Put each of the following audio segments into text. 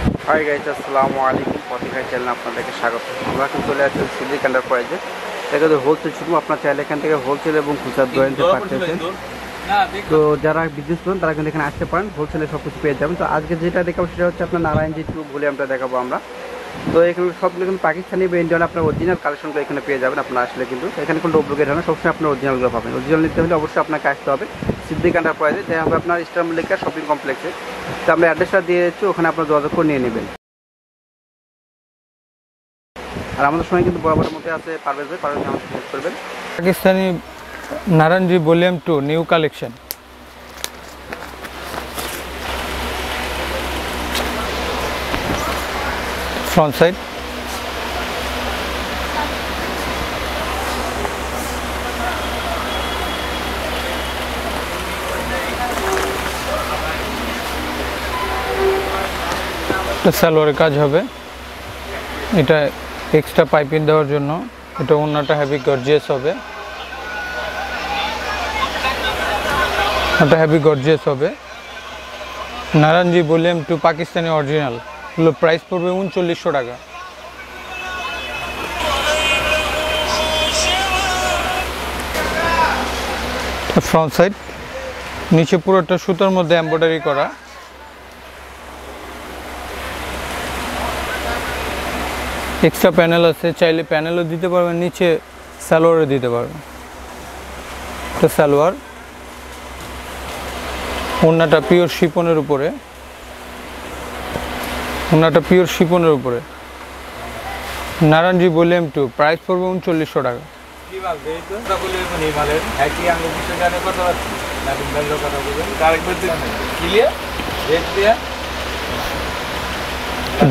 Hi guys, আসসালামু আলাইকুম। পত্রিকার চ্যানেলে আপনাদেরকে স্বাগত। আমরা এখন চলে আসছি সিদ্দিক এন্টারপ্রাইজে। এখানে হোলসেল শুধু আপনার চাইলে এখান থেকে হোলসেল এবং খুচরা দোয়া নিতে পারতেছেন। তো যারা বিজনেস করেন তারা কিন্তু এখানে আসতে পারেন, হোলসেলে সব কিছু পেয়ে যাবেন। তো আজকে যেটা দেখাবো সেটা হচ্ছে আপনার নারায়ণজি টু ভলিউমটা দেখাবো আমরা। তো এখানে সবগুলো কিন্তু পাকিস্তানি বা ইন্ডিয়ান আপনার অরিজিনাল কালেকশনগুলো এখানে পেয়ে যাবেন। আপনারা আসলে কিন্তু এখানে কোনো ডুপ্লিকেট হয় না, সবসময় আপনার অরিজিনালগুলো পাবেন। অরিজিনাল নিতে হলে অবশ্যই আপনাকে আসতে হবে সিদ্দিক এন্টারপ্রাইজে, যে হবে আপনার ইস্টার মল্লিকা শপিং কমপ্লেক্সে। তো আমরা অ্যাড্রেসটা দিয়েছি, ওখানে আপনার যোগাযোগ করে নিয়ে নেবেন। আর আমাদের সঙ্গে কিন্তু বরাবরের মধ্যে আছে পারভেজ ভাই, পারভেজ আমাকে হেল্প করবেন। Pakistani Narayanji volume 2 new collection. Front side, সালোয়ারের কাজ হবে। এটা এক্সট্রা পাইপিং দেওয়ার জন্য। এটা ওন্নাটা হেভি গর্জিয়াস হবে, নারায়ণজি ভলিউম 2 পাকিস্তানি অরিজিনাল। এগুলো প্রাইস পড়বে 3900 টাকা। ফ্রন্ট সাইড, নিচে পুরোটা সুতোর মধ্যে এমব্রয়ডারি করা। এক্সট্রা প্যানেল আছে, চাইলে প্যানেলও দিতে পারবেন, নিচে সালোয়ারও দিতে পারবেন। তো সালোয়ার, ওন্নাটা পিওর শিপনের উপরে, নারায়ণজি ভলিউম 2 প্রাইস পড়বে 3900 টাকা।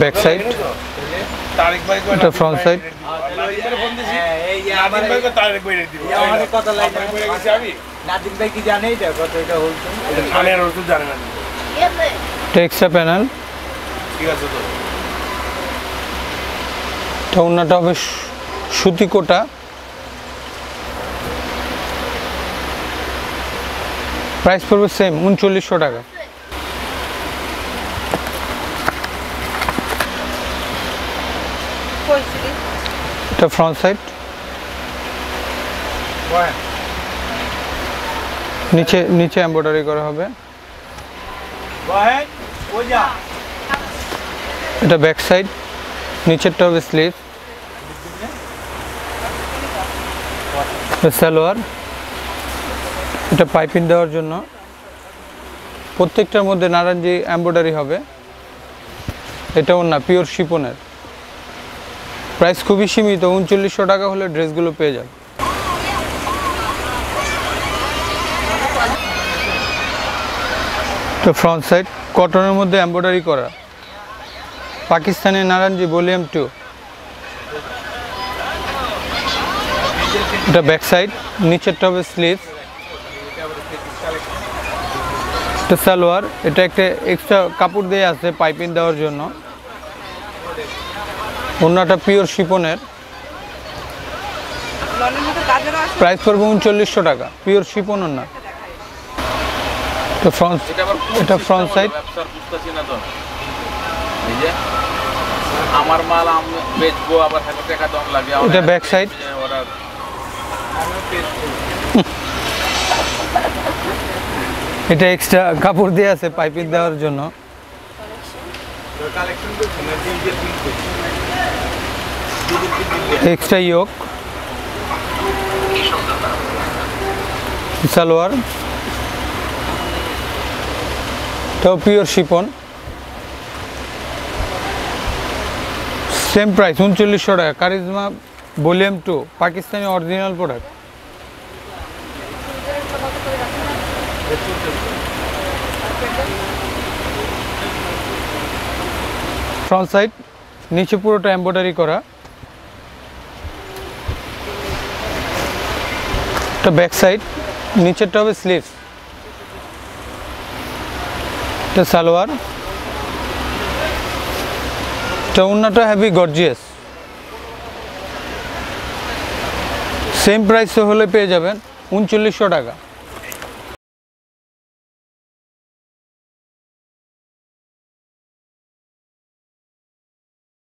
ব্যাক সাইড, এটা ফ্রন্ট সাইড। এক্সট্রা প্যানেল, ওন্নাটা হবে সুতি কোটা। প্রাইস পড়বে সেম 3900 টাকা। এটা ফ্রন্ট সাইড, নিচে এমব্রয়ডারি করা হবে। এটা ব্যাক সাইড, নিচেরটা হবে স্লিভ। সালোয়ার, এটা পাইপিং দেওয়ার জন্য। প্রত্যেকটার মধ্যে নারায়ণজি এমব্রয়ডারি হবে। এটা ওন্না পিওর শিপনের। প্রাইস খুবই সীমিত, 3900 টাকা হলে ড্রেসগুলো পেয়ে যাবে। তো ফ্রন্ট সাইড, কটনের মধ্যে এমব্রয়ডারি করা, পাকিস্তানি নারায়ণজি ভলিউম 2। এটা ব্যাক সাইড, নিচেরটা হবে স্লিভ। এটা সালোয়ার, এটা একটা এক্সট্রা কাপড় দিয়ে আছে পাইপিং দেওয়ার জন্য। ওন্নাটা পিওর শিপনের। প্রাইস পড়বে 3900 টাকা, পিওর শিপন ওন্না। তো এটা ফ্রন্ট সাইড, আমার মাল আমি বেচবো, আবার হাতে টাকা দাম লাগে। এটা ব্যাক সাইড, এটা এক্সট্রা কাপড় দিয়ে আছে পাইপিং দেওয়ার জন্য। এক্সট্রা ইয়োক, সালোয়ার, তো পিওর শিপন। সেম প্রাইস 3900 টাকা। Charisma volume 2 Pakistani original product. Front side, নিচে পুরোটা এমব্রয়ডারি করা। এটা ব্যাক সাইড, নিচেরটা হবে স্লিভ। এটা সালোয়ার, এটা ওন্নাটা হেভি গর্জিয়াস। সেম প্রাইসে হলে পেয়ে যাবেন 3900 টাকা।